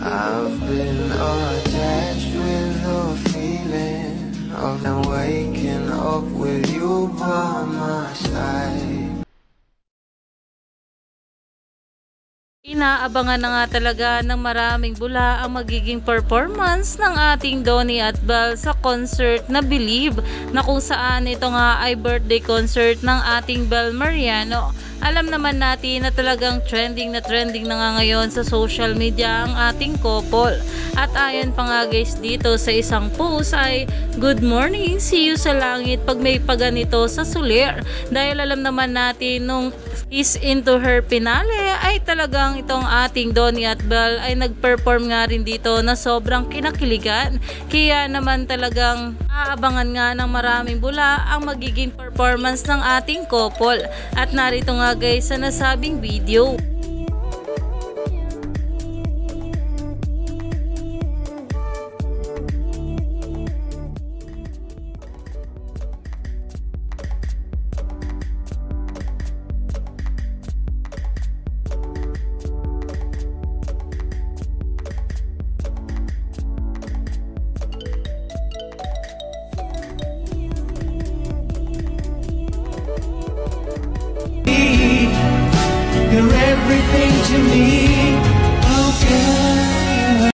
I've been attached with the feeling of them waking up with you by my side. Inaabangan na nga talaga ng maraming bula ang magiging performance ng ating Donnie at Belle sa concert na Believe, na kung saan ito nga ay birthday concert ng ating Belle Mariano. Alam naman natin na talagang trending na nga ngayon sa social media ang ating couple. At ayon pa nga guys dito sa isang post ay good morning, see you sa langit pag may paganito sa Soler. Dahil alam naman natin nung Is Into Her finale ay talagang itong ating Donnie at Belle ay nag-perform nga rin dito na sobrang kinakiligan. Kaya naman talagang aabangan nga ng maraming bula ang magiging performance ng ating couple. At narito nga guys sa nasabing video.